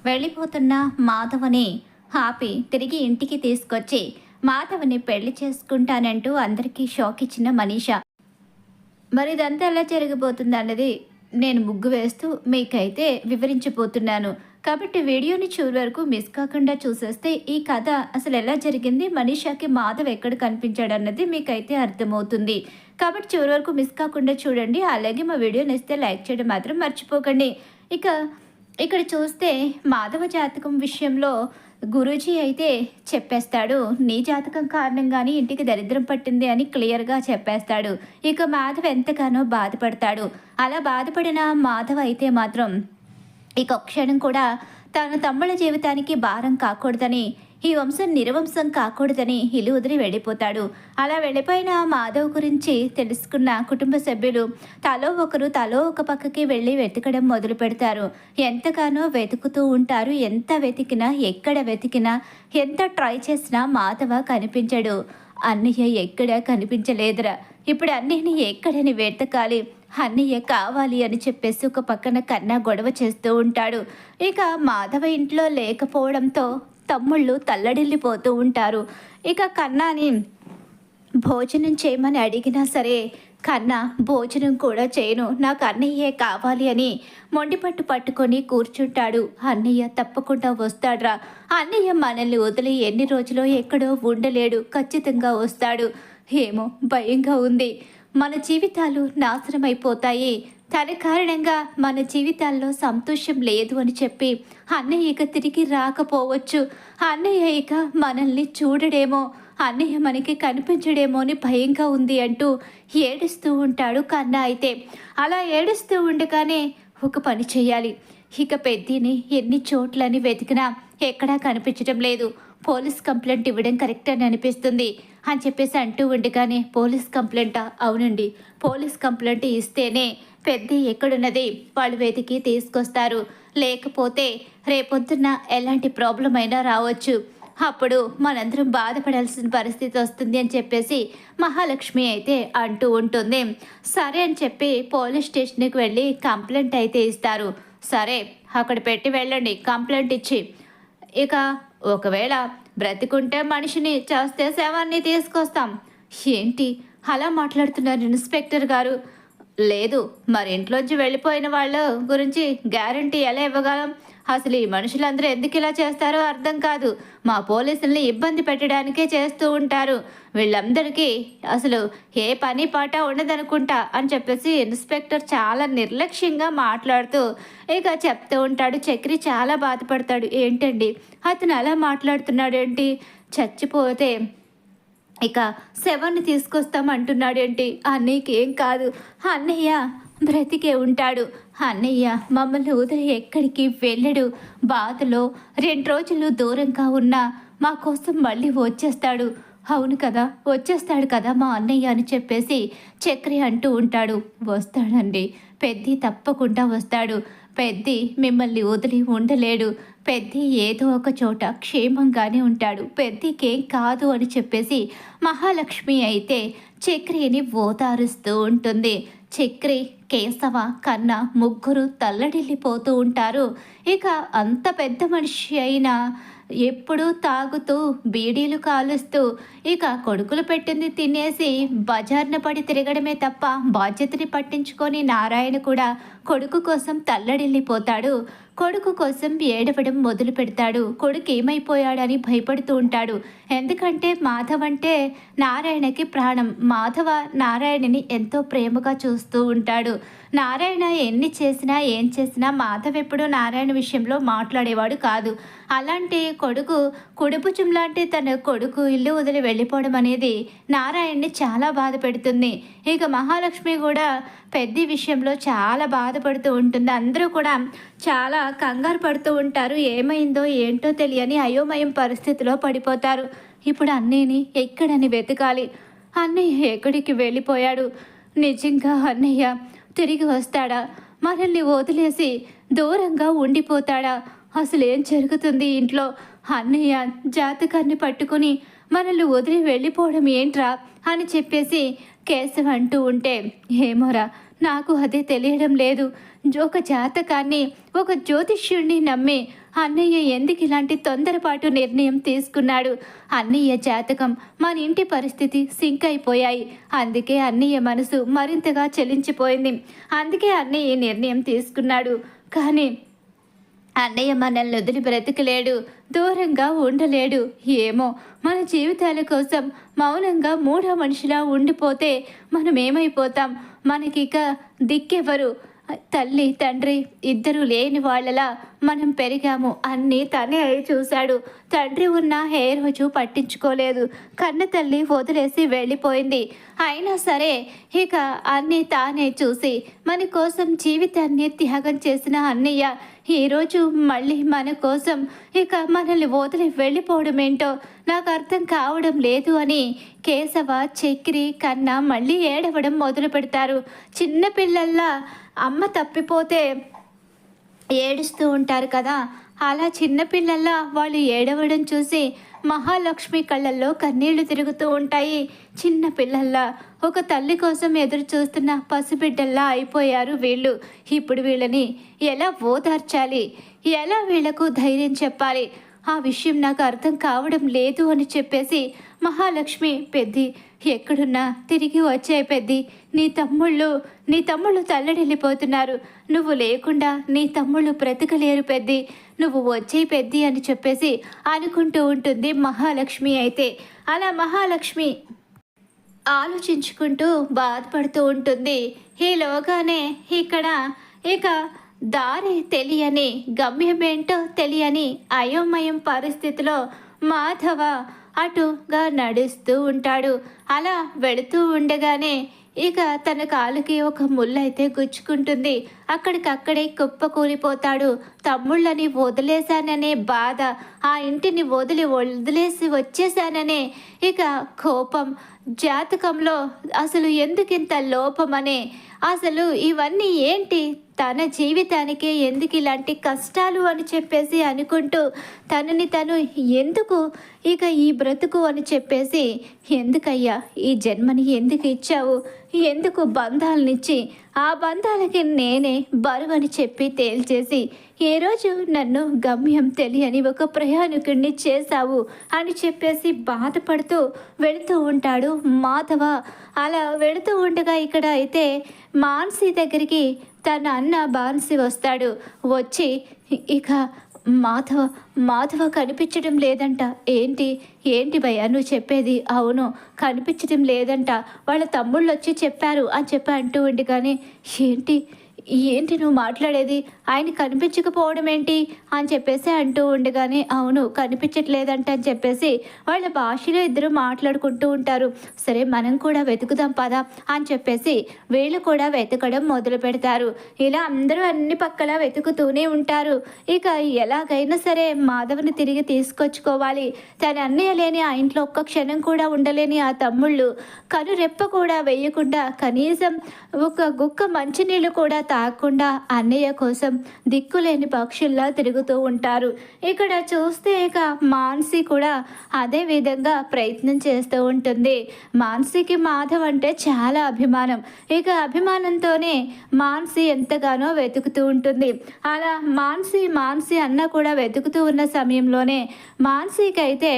వెళ్ళిపోతున్న మాధవని ఆపి తిరిగి ఇంటికి తీసుకొచ్చి మాధవని పెళ్లి చేసుకుంటానంటూ అందరికీ షాక్ ఇచ్చిన మనీషా. మరి ఇదంతా ఎలా జరగబోతుంది అన్నది నేను ముగ్గు వేస్తూ మీకైతే వివరించబోతున్నాను. కాబట్టి వీడియోని చివరి వరకు మిస్ కాకుండా చూసేస్తే ఈ కథ అసలు ఎలా జరిగింది, మనీషాకి మాధవ్ ఎక్కడ కనిపించాడు అన్నది మీకైతే అర్థమవుతుంది. కాబట్టి చివరి వరకు మిస్ కాకుండా చూడండి. అలాగే మా వీడియోని ఇస్తే లైక్ చేయడం మాత్రం మర్చిపోకండి. ఇక ఇక్కడ చూస్తే మాధవ జాతకం విషయంలో గురూజీ అయితే చెప్పేస్తాడు. నీ జాతకం కారణంగానే ఇంటికి దరిద్రం పట్టింది అని క్లియర్గా చెప్పేస్తాడు. ఇక మాధవ్ ఎంతగానో బాధపడతాడు. అలా బాధపడిన మాధవ్ అయితే మాత్రం ఇక క్షణం కూడా తన తమ్ముళ్ళ జీవితానికి భారం కాకూడదని, ఈ వంశం నిర్వంశం కాకూడదని ఇల్లు వదిలి వెళ్ళిపోతాడు. అలా వెళ్ళిపోయిన మాధవ్ గురించి తెలుసుకున్న కుటుంబ సభ్యులు తలో ఒక పక్కకి వెళ్ళి వెతకడం మొదలు పెడతారు. ఎంతగానో వెతుకుతూ ఉంటారు. ఎంత వెతికినా, ఎక్కడ వెతికినా, ఎంత ట్రై చేసినా మాధవ కనిపించడు. అన్నయ్య ఎక్కడా కనిపించలేదురా, ఇప్పుడు అన్నయ్యని ఎక్కడని వెతకాలి, అన్నయ్య కావాలి అని చెప్పేసి ఒక పక్కన కన్నా గొడవ చేస్తూ ఉంటాడు. ఇక మాధవ ఇంట్లో లేకపోవడంతో తమ్ముళ్ళు తల్లడిల్లిపోతూ ఉంటారు. ఇక కన్నాని భోజనం చేయమని అడిగినా సరే కన్నా భోజనం కూడా చేయను, నాకు అన్నయ్యే కావాలి అని మొండిపట్టు పట్టుకొని కూర్చుంటాడు. అన్నయ్య తప్పకుండా వస్తాడ్రా, అన్నయ్య మనల్ని వదిలి ఎన్ని రోజులో ఎక్కడో ఉండలేడు, ఖచ్చితంగా వస్తాడు. ఏమో భయంగా ఉంది, మన జీవితాలు నాశనం అయిపోతాయి, తన కారణంగా మన జీవితాల్లో సంతోషం లేదు అని చెప్పి అన్నయ్య ఇక తిరిగి రాకపోవచ్చు, అన్నయ్య ఇక మనల్ని చూడడేమో, అన్నయ్య మనకి కనిపించడేమో అని భయంగా ఉంది అంటూ ఏడుస్తూ ఉంటాడు కన్నా. అయితే అలా ఏడుస్తూ ఉండగానే ఒక పని చేయాలి, ఇక పెద్దిని ఎన్ని చోట్లని వెతికినా ఎక్కడా కనిపించడం లేదు, పోలీస్ కంప్లైంట్ ఇవ్వడం కరెక్ట్ అని అనిపిస్తుంది అని చెప్పేసి అంటూ ఉండగానే పోలీస్ కంప్లైంటా? అవునండి, పోలీస్ కంప్లైంట్ ఇస్తేనే పెద్ద ఎక్కడున్నది వాళ్ళు వెతికి తీసుకొస్తారు, లేకపోతే రేపొద్దున్న ఎలాంటి ప్రాబ్లం అయినా రావచ్చు, అప్పుడు మనందరం బాధపడాల్సిన పరిస్థితి వస్తుంది అని చెప్పేసి మహాలక్ష్మి అయితే అంటూ ఉంటుంది. సరే అని చెప్పి పోలీస్ స్టేషన్కి వెళ్ళి కంప్లైంట్ అయితే ఇస్తారు. సరే అక్కడ పెట్టి వెళ్ళండి కంప్లైంట్ ఇచ్చి, ఇక ఒకవేళ బ్రతికుంటే మనిషిని చేస్తే శవాన్ని తీసుకొస్తాం. ఏంటి అలా మాట్లాడుతున్నారు ఇన్స్పెక్టర్ గారు? లేదు, మరి ఇంట్లోంచి వెళ్ళిపోయిన వాళ్ళ గురించి గ్యారంటీ ఎలా ఇవ్వగలం? అసలు ఈ మనుషులందరూ ఎందుకు ఇలా చేస్తారో అర్థం కాదు, మా పోలీసుల్ని ఇబ్బంది పెట్టడానికే చేస్తూ ఉంటారు, వీళ్ళందరికీ అసలు ఏ పని పాట ఉండదనుకుంటా అని చెప్పేసి ఇన్స్పెక్టర్ చాలా నిర్లక్ష్యంగా మాట్లాడుతూ ఇక చెప్తూ ఉంటాడు. చక్రి చాలా బాధపడతాడు. ఏంటండి అతను అలా మాట్లాడుతున్నాడు ఏంటి, చచ్చిపోతే ఇక శవాన్ని తీసుకొస్తామంటున్నాడు ఏంటి, అన్నయ్యకి ఏం కాదు, అన్నయ్య బ్రతికే ఉంటాడు, అన్నయ్య మమ్మల్ని వదిలి ఎక్కడికి వెళ్ళడు, బాధలో 2 రోజులు దూరంగా ఉన్నా మా కోసం మళ్ళీ వచ్చేస్తాడు, అవును కదా వచ్చేస్తాడు కదా మా అన్నయ్య అని చెప్పేసి చక్రి అంటూ ఉంటాడు. వస్తాడండి, పెద్ది తప్పకుండా వస్తాడు, పెద్ది మిమ్మల్ని వదిలి ఉండలేడు, పెద్ది ఏదో ఒక చోట క్షేమంగానే ఉంటాడు, పెద్దికేం కాదు అని చెప్పేసి మహాలక్ష్మి అయితే చక్రిని ఓదారుస్తూ ఉంటుంది. చక్రి, కేశవ, కన్నా ముగ్గురు తల్లడిల్లిపోతూ ఉంటారు. ఇక అంత పెద్ద మనిషి అయినా ఎప్పుడూ తాగుతూ బీడీలు కాలుస్తూ ఇక కొడుకులు పెట్టింది తినేసి బజార్న పడి తిరగడమే తప్ప బాధ్యతని పట్టించుకొని నారాయణ కూడా కొడుకు కోసం తల్లడిల్లిపోతాడు. కొడుకు కోసం ఏడవడం మొదలు పెడతాడు. కొడుకు ఏమైపోయాడని భయపడుతూ ఉంటాడు. ఎందుకంటే మాధవ్ అంటే నారాయణకి ప్రాణం. మాధవ నారాయణని ఎంతో ప్రేమగా చూస్తూ ఉంటాడు. నారాయణ ఎన్ని చేసినా ఏం చేసినా మాధవ్ ఎప్పుడూ నారాయణ విషయంలో మాట్లాడేవాడు కాదు. అలాంటి కొడుకు కుడుపుచుం లాంటి తన కొడుకు ఇల్లు వదిలి వెళ్ళిపోవడం అనేది నారాయణని చాలా బాధ పెడుతుంది. ఇక మహాలక్ష్మి కూడా పెద్ద విషయంలో చాలా బాధపడుతూ ఉంటుంది. అందరూ కూడా చాలా కంగారు పడుతూ ఉంటారు. ఏమైందో ఏంటో తెలియని అయోమయం పరిస్థితిలో పడిపోతారు. ఇప్పుడు అన్నయ్యని ఎక్కడని వెతకాలి, అన్నయ్య ఎక్కడికి వెళ్ళిపోయాడు, నిజంగా అన్నయ్య తిరిగి వస్తాడా, మనల్ని వదిలేసి దూరంగా ఉండిపోతాడా, అసలు ఏం జరుగుతుంది ఇంట్లో, అన్నయ్య జాతకాన్ని పట్టుకుని మనల్ని వదిలి వెళ్ళిపోవడం ఏంట్రా అని చెప్పేసి కేశవ్ అంటూ ఉంటే, ఏమోరా నాకు అదే తెలియడం లేదు. ఒక జాతకాన్ని, ఒక జ్యోతిష్యుడిని నమ్మి అన్నయ్య ఎందుకు ఇలాంటి తొందరపాటు నిర్ణయం తీసుకున్నాడు? అన్నయ్య జాతకం, మన ఇంటి పరిస్థితి సింక్ అయిపోయాయి. అందుకే అన్నయ్య మనసు మరింతగా చలించిపోయింది. అందుకే అన్నయ్య నిర్ణయం తీసుకున్నాడు. కానీ అన్నయ్య మనల్ని వదిలి బ్రతకలేడు, దూరంగా ఉండలేడు. ఏమో, మన జీవితాల కోసం మౌనంగా మూడో మనిషిలా ఉండిపోతే మనం ఏమైపోతాం? మనకిక దిక్కెవరు? తల్లి తండ్రి ఇద్దరు లేని వాళ్ళలా మనం పెరిగాము. అన్నీ తనే అయి చూశాడు. తండ్రి ఉన్న ఏ రోజు పట్టించుకోలేదు. కన్న తల్లి వదిలేసి వెళ్ళిపోయింది. అయినా సరే ఇక అన్నీ తానే చూసి మన కోసం జీవితాన్ని త్యాగం చేసిన అన్నయ్య ఈరోజు మళ్ళీ మన కోసం ఇక మనల్ని వదిలి వెళ్ళిపోవడం ఏంటో నాకు అర్థం కావడం లేదు అని కేశవ, చక్రి, కన్నా మళ్ళీ ఏడవడం మొదలు పెడతారు. చిన్నపిల్లల్లా అమ్మ తప్పిపోతే ఏడుస్తూ ఉంటారు కదా, అలా చిన్నపిల్లల్లా వాళ్ళు ఏడవడం చూసి మహాలక్ష్మి కళ్ళల్లో కన్నీళ్లు తిరుగుతూ ఉంటాయి. చిన్న పిల్లల్లా ఒక తల్లి కోసం ఎదురు చూస్తున్న పసిబిడ్డల్లా అయిపోయారు వీళ్ళు. ఇప్పుడు వీళ్ళని ఎలా ఓదార్చాలి, ఎలా వీళ్లకు ధైర్యం చెప్పాలి, ఆ విషయం నాకు అర్థం కావడం లేదు అని చెప్పేసి మహాలక్ష్మి, పెద్ది ఎక్కడున్నా తిరిగి వచ్చాయి పెద్ది. నీ తమ్ముళ్ళు తల్లడిల్లిపోతున్నారు. నువ్వు లేకుండా నీ తమ్ముళ్ళు బ్రతకలేరు పెద్ది. నువ్వు వచ్చే పెద్ది అని చెప్పేసి అనుకుంటూ ఉంటుంది మహాలక్ష్మి. అయితే అలా మహాలక్ష్మి ఆలోచించుకుంటూ బాధపడుతూ ఉంటుంది. ఈలోగానే ఇక్కడ ఇక దారి తెలియని, గమ్యమేంటో తెలియని అయోమయం పరిస్థితిలో మాధవ అటుగా నడుస్తూ ఉంటాడు. అలా వెళుతూ ఉండగానే ఇక తన కాలుకి ఒక ముళ్ళైతే గుచ్చుకుంటుంది. అక్కడికక్కడే కుప్పకూలిపోతాడు. తమ్ముళ్ళని వదిలేశాననే బాధ, ఆ ఇంటిని వదిలేసి వచ్చేశాననే ఇక కోపం, జాతకంలో అసలు ఎందుకింత లోపమనే, అసలు ఇవన్నీ ఏంటి, తన జీవితానికే ఎందుకు ఇలాంటి కష్టాలు అని చెప్పేసి అనుకుంటూ తనని తను ఎందుకు ఇక ఈ బ్రతుకు అని చెప్పేసి, ఎందుకయ్యా ఈ జన్మని ఎందుకు ఇచ్చావు, ఎందుకు బంధాలనిచ్చి ఆ బంధాలకి నేనే బరువని చెప్పి తేల్చేసి ఏ రోజు నన్ను గమ్యం తెలియని ఒక ప్రయాణికుడిని చేశావు అని చెప్పేసి బాధపడుతూ వెళుతూ ఉంటాడు మాధవ. అలా వెళుతూ ఉండగా ఇక్కడ అయితే మానసి దగ్గరికి తన అన్న బాన్సి వస్తాడు. వచ్చి ఇక మాధవ కనిపించడం లేదంట. ఏంటి భయ్యా నువ్వు చెప్పేది? అవును, కనిపించడం లేదంట. వాళ్ళ తమ్ముళ్ళు వచ్చి చెప్పారు అని చెప్పి అంటూ ఉండి, కానీ ఏంటి నువ్వు మాట్లాడేది? ఆయన కనిపించకపోవడం ఏంటి అని చెప్పేసి అంటూ ఉండగానే, అవును కనిపించట్లేదంట అని చెప్పేసి వాళ్ళ భాషలో ఇద్దరు మాట్లాడుకుంటూ ఉంటారు. సరే మనం కూడా వెతుకుదాం పదా అని చెప్పేసి వీళ్ళు కూడా వెతకడం మొదలు పెడతారు. ఇలా అందరూ అన్ని పక్కల వెతుకుతూనే ఉంటారు. ఇక ఎలాగైనా సరే మాధవ్ని తిరిగి తీసుకొచ్చుకోవాలి. తన అన్నయ్య లేని ఆ ఇంట్లో ఒక్క క్షణం కూడా ఉండలేని ఆ తమ్ముళ్ళు కనురెప్ప కూడా వేయకుండా, కనీసం ఒక గుక్క మంచినీళ్ళు కూడా తాకుండా అన్నయ్య కోసం దిక్కులేని పక్షుల్లా తిరుగుతూ ఉంటారు. ఇక్కడ చూస్తే ఇక మానసి కూడా అదే విధంగా ప్రయత్నం చేస్తూ ఉంటుంది. మానసికి మాధవ్ అంటే చాలా అభిమానం. ఇక అభిమానంతోనే మానసి ఎంతగానో వెతుకుతూ ఉంటుంది. అలా మానసి అన్న కూడా వెతుకుతూ ఉన్న సమయంలోనే మానసికి అయితే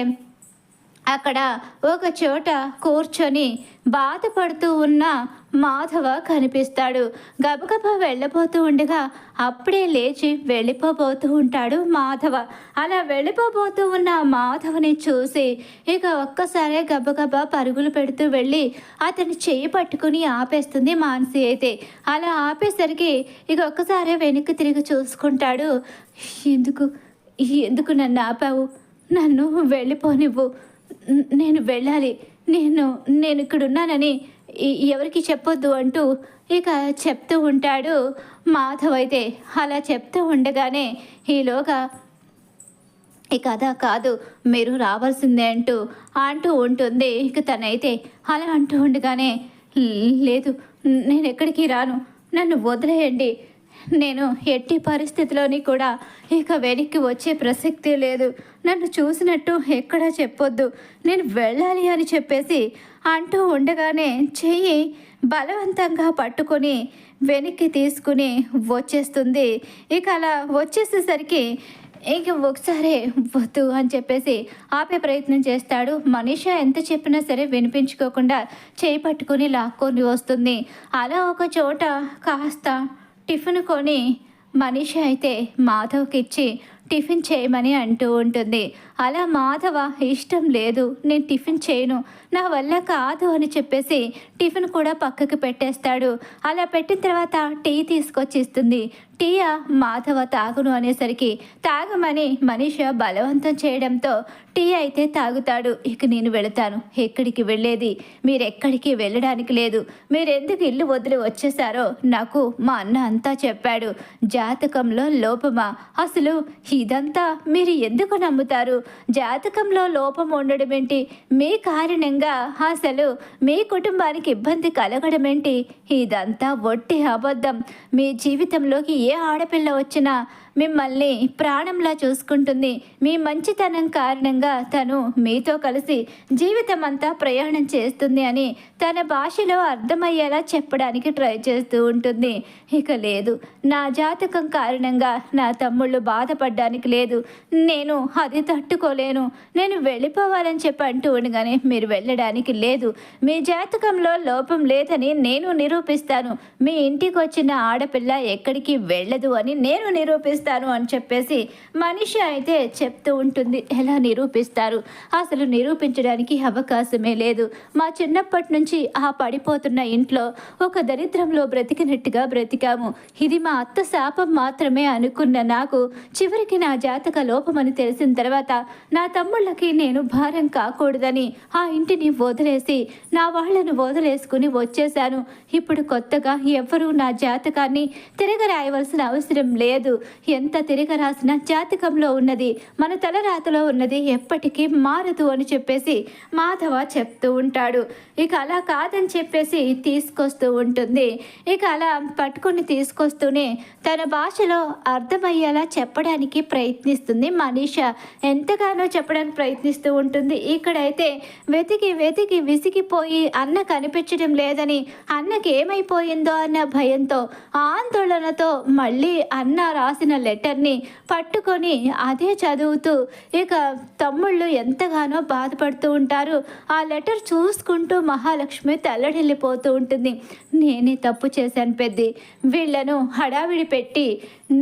అక్కడ ఒక చోట కూర్చొని బాధపడుతూ ఉన్న మాధవ కనిపిస్తాడు. గబగబా వెళ్ళబోతూ ఉండగా అప్పుడే లేచి వెళ్ళిపోబోతూ ఉంటాడు మాధవ. అలా వెళ్ళిపోబోతూ ఉన్న మాధవని చూసి ఇక ఒక్కసారే గబగబా పరుగులు పెడుతూ వెళ్ళి అతని చెయ్యి పట్టుకుని ఆపేస్తుంది మానసి. అయితే అలా ఆపేసరికి ఇక ఒక్కసారే వెనక్కి తిరిగి చూసుకుంటాడు. ఎందుకు నన్ను ఆపావు? నన్ను వెళ్ళిపోనివ్వు, నేను వెళ్ళాలి, నేను ఇక్కడున్నానని ఎవరికి చెప్పొద్దు అంటూ ఇక చెప్తూ ఉంటాడు మాధవ్. అయితే అలా చెప్తూ ఉండగానే ఈలోగా ఈ కథ కాదు మీరు రావాల్సిందే అంటూ ఉంటుంది. ఇక తనైతే అలా అంటూ ఉండగానే, లేదు నేను ఎక్కడికి రాను, నన్ను వదిలేయండి, నేను ఎట్టి పరిస్థితిలోని కూడా ఇక వెనక్కి వచ్చే ప్రసక్తి లేదు. నన్ను చూసినట్టు ఎక్కడా చెప్పొద్దు. నేను వెళ్ళాలి అని చెప్పేసి అంటూ ఉండగానే చెయ్యి బలవంతంగా పట్టుకొని వెనక్కి తీసుకుని వచ్చేస్తుంది. ఇక అలా వచ్చేసేసరికి ఇంక ఒకసారి వద్దు అని చెప్పేసి ఆపే ప్రయత్నం చేస్తాడు. మనీషా ఎంత చెప్పినా సరే వినిపించుకోకుండా చేయి పట్టుకొని లాక్కొని వస్తుంది. అలా ఒక చోట కాస్త టిఫిన్ కొని మనీషా అయితే మాధవ్కి ఇచ్చి టిఫిన్ చేయమని అంటూ ఉంటుంది. అలా మాధవ ఇష్టం లేదు, నేను టిఫిన్ చేయను, నా వల్ల కాదు అని చెప్పేసి టిఫిన్ కూడా పక్కకి పెట్టేస్తాడు. అలా పెట్టిన తర్వాత టీ తీసుకొచ్చి ఇస్తుంది. టీయా మాధవ తాగును అనేసరికి తాగమని మనీష బలవంతం చేయడంతో టీ అయితే తాగుతాడు. ఇక నేను వెళతాను. ఎక్కడికి వెళ్ళేది? మీరెక్కడికి వెళ్ళడానికి లేదు. మీరెందుకు ఇల్లు వదిలి వచ్చేసారో నాకు మా అన్న అంతా చెప్పాడు. జాతకంలో లోపమా? అసలు ఇదంతా మీరు ఎందుకు నమ్ముతారు? జాతకంలో లోపం ఉండడం ఏంటి? మీ కారణంగా అసలు మీ కుటుంబానికి ఇబ్బంది కలగడం ఏంటి? ఇదంతా ఒట్టి అబద్ధం. మీ జీవితంలోకి ఏ ఆడపిల్ల వచ్చినా మిమ్మల్ని ప్రాణంలా చూసుకుంటుంది. మీ మంచితనం కారణంగా తను మీతో కలిసి జీవితం అంతా ప్రయాణం చేస్తుంది అని తన భాషలో అర్థమయ్యేలా చెప్పడానికి ట్రై చేస్తూ ఉంటుంది. ఇక లేదు, నా జాతకం కారణంగా నా తమ్ముళ్ళు బాధపడడానికి లేదు, నేను అది తట్టుకోలేను, నేను వెళ్ళిపోవాలని చెప్పి అంటూ ఉండగానే మీరు వెళ్ళడానికి లేదు, మీ జాతకంలో లోపం లేదని నేను నిరూపిస్తాను, మీ ఇంటికి వచ్చిన ఆడపిల్ల ఎక్కడికి వెళ్ళదు అని నేను నిరూపిస్తాను అని చెప్పేసి మనిషి అయితే చెప్తూ ఉంటుంది. ఎలా నిరూపిస్తారు? అసలు నిరూపించడానికి అవకాశమే లేదు. మా చిన్నప్పటి నుంచి ఆ పడిపోతున్న ఇంట్లో ఒక దరిద్రంలో బ్రతికినట్టుగా బ్రతికాము. ఇది మా అత్త శాపం మాత్రమే అనుకున్న నాకు చివరికి నా జాతక లోపమని తెలిసిన తర్వాత నా తమ్ముళ్ళకి నేను భారం కాకూడదని ఆ ఇంటిని వదిలేసి నా వాళ్లను వదిలేసుకుని వచ్చేశాను. ఇప్పుడు కొత్తగా ఎవ్వరూ నా జాతకాన్ని తిరగ రాయవలసిన అవసరం లేదు. ఎంత తిరిగి రాసిన జాతకంలో ఉన్నది, మన తలరాతలో ఉన్నది ఎప్పటికీ మారదు అని చెప్పేసి మాధవ చెప్తూ ఉంటాడు. ఇక అలా కాదని చెప్పేసి తీసుకొస్తూ ఉంటుంది. ఇక అలా పట్టుకుని తీసుకొస్తూనే తన భాషలో అర్థమయ్యేలా చెప్పడానికి ప్రయత్నిస్తుంది మనీష. ఎంతగానో చెప్పడానికి ప్రయత్నిస్తూ ఉంటుంది. ఇక్కడైతే వెతికి వెతికి విసిగిపోయి అన్న కనిపించడం లేదని, అన్నకి ఏమైపోయిందో అన్న భయంతో ఆందోళనతో మళ్ళీ అన్న రాసిన లెటర్ని పట్టుకొని అదే చదువుతూ ఇక తమ్ముళ్ళు ఎంతగానో బాధపడుతూ ఉంటారు. ఆ లెటర్ చూసుకుంటూ మహాలక్ష్మి తల్లడిల్లిపోతూ ఉంటుంది. నేనే తప్పు చేశాను పెద్ది, వీళ్లను హడావిడి పెట్టి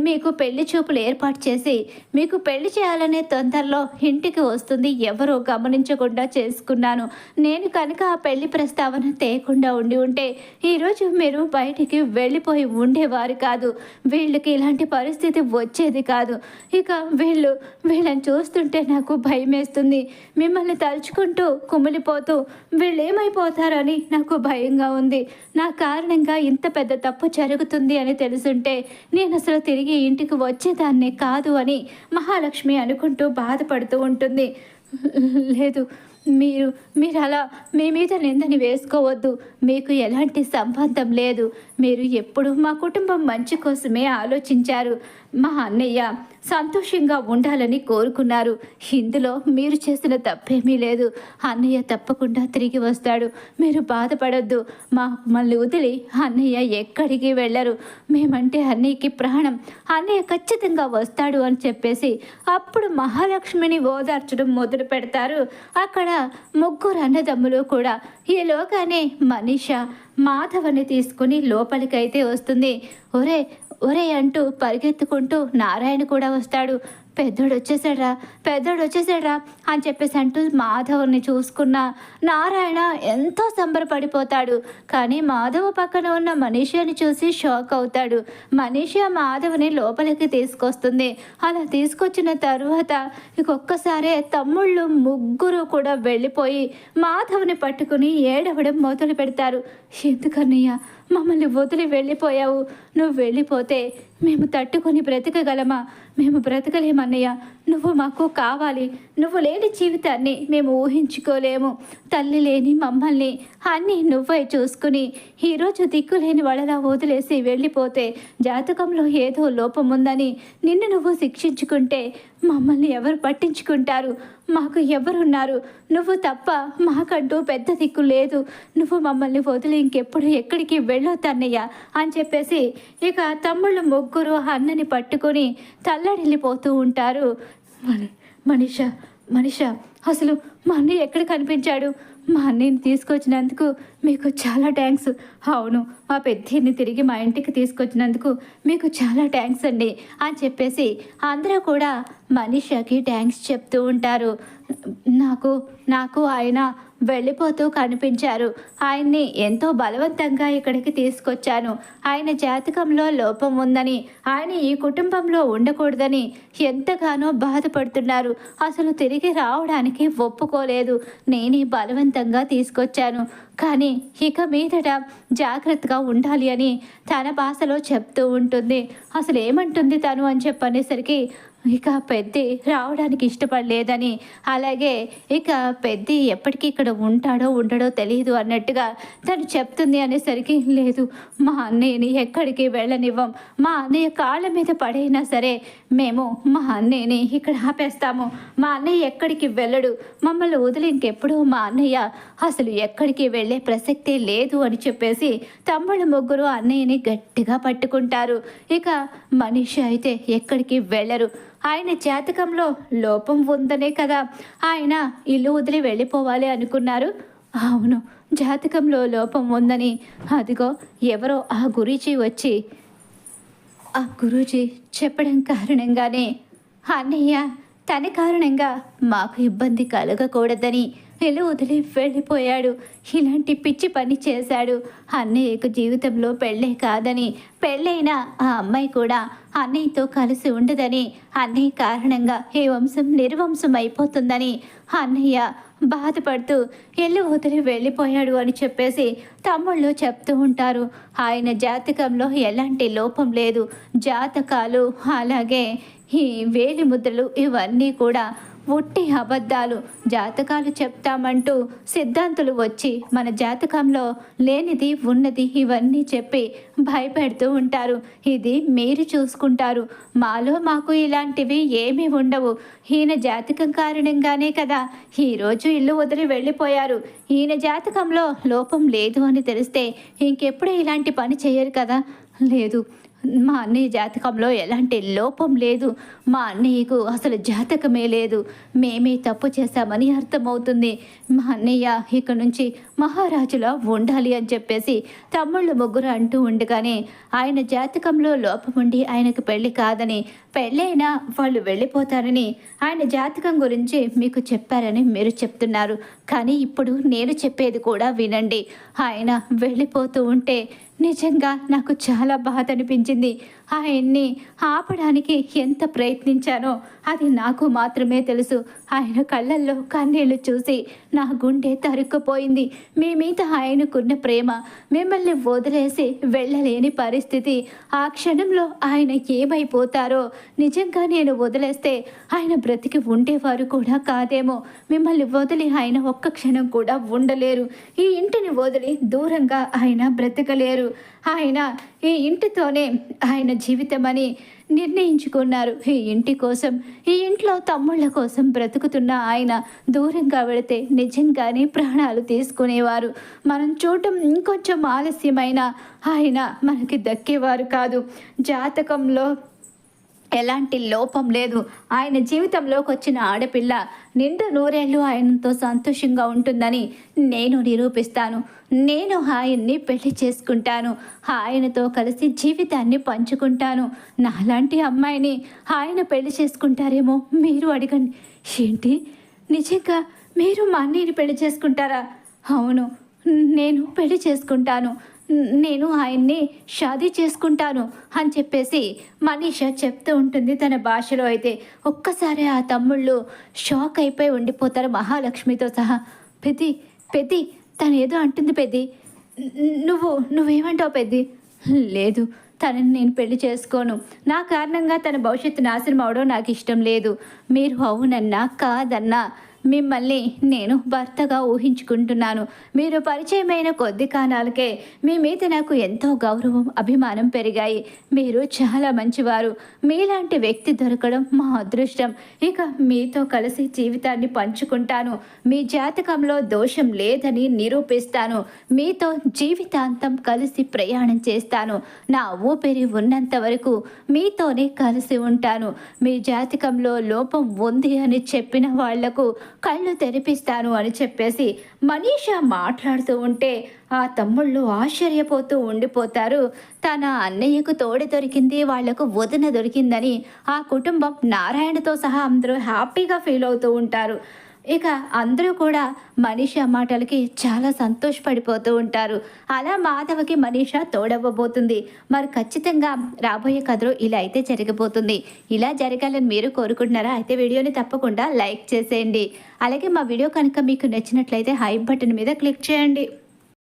మీకు పెళ్లి చూపులు ఏర్పాటు చేసి మీకు పెళ్లి చేయాలనే తొందరలో ఇంటికి వస్తుంది ఎవరో గమనించకుండా చేసుకున్నాను. నేను కనుక ఆ పెళ్లి ప్రస్తావన తేకుండా ఉండి ఉంటే ఈరోజు మీరు బయటికి వెళ్ళిపోయి ఉండేవారు కాదు. వీళ్ళకి ఇలాంటి పరిస్థితి వచ్చేది కాదు. ఇక వీళ్ళని చూస్తుంటే నాకు భయం వేస్తుంది. మిమ్మల్ని తలుచుకుంటూ కుమిలిపోతూ వీళ్ళు ఏమైపోతారని నాకు భయంగా ఉంది. నా కారణంగా ఇంత పెద్ద తప్పు జరుగుతుంది అని తెలుసుంటే నేను అసలు తిరిగి ఇంటికి వచ్చేదాన్ని కాదు అని మహాలక్ష్మి అనుకుంటూ బాధపడుతూ ఉంటుంది. లేదు, మీరు అలా మీ మీద నిందని వేసుకోవద్దు. మీకు ఎలాంటి సంబంధం లేదు. మీరు ఎప్పుడు మా కుటుంబం మంచి కోసమే ఆలోచించారు. మా అన్నయ్య సంతోషంగా ఉండాలని కోరుకున్నారు. ఇందులో మీరు చేసిన తప్పేమీ లేదు. అన్నయ్య తప్పకుండా తిరిగి వస్తాడు. మీరు బాధపడొద్దు. మమ్మల్ని వదిలి అన్నయ్య ఎక్కడికి వెళ్ళరు. మేమంటే అన్నయ్యకి ప్రాణం. అన్నయ్య ఖచ్చితంగా వస్తాడు అని చెప్పేసి అప్పుడు మహాలక్ష్మిని ఓదార్చడం మొదలు పెడతారు. అక్కడ ముగ్గురు అన్నదమ్ములు కూడా. ఈలోగానే మనీష మాధవని తీసుకుని లోపలికైతే వస్తుంది. ఒరే ఒరే అంటూ పరిగెత్తుకుంటూ నారాయణ కూడా వస్తాడు. పెద్దోడు వచ్చేసాడ్రా అని చెప్పేసి అంటూ మాధవ్ని చూసుకున్న నారాయణ ఎంతో సంబరపడిపోతాడు. కానీ మాధవ్ పక్కన ఉన్న మనీషాని చూసి షాక్ అవుతాడు. మనీషా మాధవ్ని లోపలికి తీసుకొస్తుంది. అలా తీసుకొచ్చిన తరువాత ఒక్కసారే తమ్ముళ్ళు ముగ్గురు కూడా వెళ్ళిపోయి మాధవ్ని పట్టుకుని ఏడవడం మొదలు పెడతారు. ఎందుకన్నయ్య మమ్మల్ని వదిలి వెళ్ళిపోయావు? నువ్వు వెళ్ళిపోతే మేము తట్టుకొని బ్రతకగలమా? మేము బ్రతకలేమన్నయ్య. నువ్వు మాకు కావాలి. నువ్వు లేని జీవితాన్ని మేము ఊహించుకోలేము. తల్లి లేని మమ్మల్ని అన్నీ నువ్వే చూసుకుని ఈరోజు దిక్కులేని వాళ్ళలా వదిలేసి వెళ్ళిపోతే జాతకంలో ఏదో లోపం ఉందని నిన్ను నువ్వు శిక్షించుకుంటే మమ్మల్ని ఎవరు పట్టించుకుంటారు? మాకు ఎవరున్నారు? నువ్వు తప్ప మాకంటూ పెద్ద దిక్కు లేదు. నువ్వు మమ్మల్ని వదిలి ఇంకెప్పుడు ఎక్కడికి వెళ్ళొద్దన్నయ్య అని చెప్పేసి ఇక తమ్ముళ్ళు ముగ్గురు అన్నని పట్టుకొని తల్లడిల్లిపోతూ ఉంటారు. మనిష మనిష అసలు మా అన్నయ్య ఎక్కడ కనిపించాడు? మా అన్నయ్యని తీసుకొచ్చినందుకు మీకు చాలా థ్యాంక్స్. అవును, మా పెద్దని తిరిగి మా ఇంటికి తీసుకొచ్చినందుకు మీకు చాలా థ్యాంక్స్ అండి అని చెప్పేసి అందరూ కూడా మనీషాకి థ్యాంక్స్ చెప్తూ ఉంటారు. నాకు నాకు ఆయన వెళ్ళిపోతూ కనిపించారు. ఆయన్ని ఎంతో బలవంతంగా ఇక్కడికి తీసుకొచ్చాను. ఆయన జాతకంలో లోపం ఉందని, ఆయన ఈ కుటుంబంలో ఉండకూడదని ఎంతగానో బాధపడుతున్నారు. అసలు తిరిగి రావడానికి ఒప్పుకోలేదు. నేనే బలవంతంగా తీసుకొచ్చాను. కానీ ఇక మీదట జాగ్రత్తగా ఉండాలి అని తన భాషలో చెప్తూ ఉంటుంది. అసలు ఏమంటుంది తను అని చెప్పనేసరికి ఇక పెద్ది రావడానికి ఇష్టపడలేదని, అలాగే ఇక పెద్ది ఎప్పటికీ ఇక్కడ ఉంటాడో ఉండడో తెలియదు అన్నట్టుగా తను చెప్తుంది అనేసరికి, లేదు మా అన్నయ్యని ఎక్కడికి వెళ్ళనివ్వం. మా అన్నయ్య కాళ్ళ మీద పడైనా సరే మేము మా అన్నయ్యని ఇక్కడ ఆపేస్తాము. మా అన్నయ్య ఎక్కడికి వెళ్ళడు. మమ్మల్ని వదిలి ఇంకెప్పుడు మా అన్నయ్య అసలు ఎక్కడికి వెళ్ళే ప్రసక్తే లేదు అని చెప్పేసి తమ్ముళ్ళు ముగ్గురు అన్నయ్యని గట్టిగా పట్టుకుంటారు. ఇక మనిషి అయితే ఎక్కడికి వెళ్ళరు. ఆయన జాతకంలో లోపం ఉందనే కదా ఆయన ఇల్లు వదిలి వెళ్ళిపోవాలి అనుకున్నారు. అవును, జాతకంలో లోపం ఉందని అదిగో ఎవరో ఆ గురూజీ వచ్చి ఆ గురూజీ చెప్పడం కారణంగానే అన్నయ్య తన కారణంగా మాకు ఇబ్బంది కలగకూడదని ఇల్లు వదిలి వెళ్ళిపోయాడు. ఇలాంటి పిచ్చి పని చేశాడు. అన్నయ్యకు జీవితంలో పెళ్ళే కాదని, పెళ్ళైన ఆ అమ్మాయి కూడా అన్నయ్యతో కలిసి ఉండదని, అన్నయ్య కారణంగా ఈ వంశం నిర్వంశం అయిపోతుందని అన్నయ్య బాధపడుతూ ఇల్లు వదిలి వెళ్ళిపోయాడు అని చెప్పేసి తమ్ముళ్ళు చెప్తూ ఉంటారు. ఆయన జాతకంలో ఎలాంటి లోపం లేదు. జాతకాలు అలాగే ఈ వేలి ముద్రలు ఇవన్నీ కూడా ఒట్టి అబద్ధాలు. జాతకాలు చెప్తామంటూ సిద్ధాంతులు వచ్చి మన జాతకంలో లేనిది ఉన్నది ఇవన్నీ చెప్పి భయపెడుతూ ఉంటారు. ఇది మీరు చూసుకుంటారు. మాలో మాకు ఇలాంటివి ఏమీ ఉండవు. ఈయన జాతకం కారణంగానే కదా ఈరోజు ఇల్లు వదిలి వెళ్ళిపోయారు. ఈయన జాతకంలో లోపం లేదు అని తెలిస్తే ఇంకెప్పుడు ఇలాంటి పని చేయరు కదా. లేదు, మా అన్నయ్య జాతకంలో ఎలాంటి లోపం లేదు. మా అన్నయ్యకు అసలు జాతకమే లేదు. మేమే తప్పు చేశామని అర్థమవుతుంది. మా అన్నయ్య ఇక నుంచి మహారాజులా ఉండాలి అని చెప్పేసి తమ్ముళ్ళు ముగ్గురు అంటూ ఉండగానే ఆయన జాతకంలో లోపం ఉండి ఆయనకు పెళ్ళి కాదని, పెళ్ళైనా వాళ్ళు వెళ్ళిపోతారని ఆయన జాతకం గురించి మీకు చెప్పారని మీరు చెప్తున్నారు. కానీ ఇప్పుడు నేను చెప్పేది కూడా వినండి. ఆయన వెళ్ళిపోతూ ఉంటే నిజంగా నాకు చాలా బాధ అనిపించింది. ఆయన్ని ఆపడానికి ఎంత ప్రయత్నించానో అది నాకు మాత్రమే తెలుసు. ఆయన కళ్ళల్లో కన్నీళ్లు చూసి నా గుండె తరుక్కుపోయింది. మీ మీద ఆయనకున్న ప్రేమ, మిమ్మల్ని వదిలేసి వెళ్ళలేని పరిస్థితి. ఆ క్షణంలో ఆయన ఏమైపోతారో, నిజంగా నేను వదిలేస్తే ఆయన బ్రతికి ఉండేవారు కూడా కాదేమో. మిమ్మల్ని వదిలి ఆయన ఒక్క క్షణం కూడా ఉండలేరు. ఈ ఇంటిని వదిలి దూరంగా ఆయన బ్రతకలేరు. ఆయన ఈ ఇంటితోనే ఆయన జీవితం అని నిర్ణయించుకున్నారు. ఈ ఇంటి కోసం, ఈ ఇంట్లో తమ్ముళ్ళ కోసం బ్రతుకుతున్న ఆయన దూరంగా వెళితే నిజంగానే ప్రాణాలు తీసుకునేవారు. మనం చూడటం ఇంకొంచెం ఆలస్యమైన ఆయన మనకి దక్కేవారు కాదు. జాతకంలో ఎలాంటి లోపం లేదు. ఆయన జీవితంలోకి వచ్చిన ఆడపిల్ల నిండు నూరేళ్ళు ఆయనతో సంతోషంగా ఉంటుందని నేను నిరూపిస్తాను. నేను ఆయన్ని పెళ్లి చేసుకుంటాను. ఆయనతో కలిసి జీవితాన్ని పంచుకుంటాను. నాలాంటి అమ్మాయిని ఆయన పెళ్లి చేసుకుంటారేమో మీరు అడగండి. ఏంటి, నిజంగా మీరు మా అన్నయ్యని పెళ్లి చేసుకుంటారా? అవును, నేను పెళ్లి చేసుకుంటాను. నేను ఆయన్ని షాదీ చేసుకుంటాను అని చెప్పేసి మనీష చెప్తూ ఉంటుంది తన భాషలో. అయితే ఒక్కసారి ఆ తమ్ముళ్ళు షాక్ అయిపోయి ఉండిపోతారు మహాలక్ష్మితో సహా. పెద్ది తను ఏదో అంటుంది పెద్ది. నువ్వేమంటావు పెద్ది? లేదు, తనని నేను పెళ్లి చేసుకోను. నా కారణంగా తన భవిష్యత్తు నాశనం అవడం నాకు ఇష్టం లేదు. మీరు అవునన్నా కాదన్నా మిమ్మల్ని నేను భర్తగా ఊహించుకుంటున్నాను. మీరు పరిచయమైన కొద్ది కాలాలకే మీ మీద నాకు ఎంతో గౌరవం, అభిమానం పెరిగాయి. మీరు చాలా మంచివారు. మీలాంటి వ్యక్తి దొరకడం మా అదృష్టం. ఇక మీతో కలిసి జీవితాన్ని పంచుకుంటాను. మీ జాతకంలో దోషం లేదని నిరూపిస్తాను. మీతో జీవితాంతం కలిసి ప్రయాణం చేస్తాను. నా ఊపిరి ఉన్నంత వరకు మీతోనే కలిసి ఉంటాను. మీ జాతకంలో లోపం ఉంది అని చెప్పిన వాళ్లకు కళ్ళు తెరిపిస్తాను అని చెప్పేసి మనీషా మాట్లాడుతూ ఉంటే ఆ తమ్ముళ్ళు ఆశ్చర్యపోతూ ఉండిపోతారు. తన అన్నయ్యకు తోడి దొరికింది, వాళ్లకు వదిన దొరికిందని ఆ కుటుంబం నారాయణతో సహా అందరూ హ్యాపీగా ఫీల్ అవుతూ ఉంటారు. ఇక అందరూ కూడా మనీషా మాటలకి చాలా సంతోషపడిపోతూ ఉంటారు. అలా మాధవకి మనీషా తోడవ్వబోతుంది. మరి ఖచ్చితంగా రాబోయే కథలో ఇలా అయితే జరగబోతుంది. ఇలా జరగాలని మీరు కోరుకుంటున్నారా? అయితే వీడియోని తప్పకుండా లైక్ చేసేయండి. అలాగే మా వీడియో కనుక మీకు నచ్చినట్లయితే హైప్ బటన్ మీద క్లిక్ చేయండి.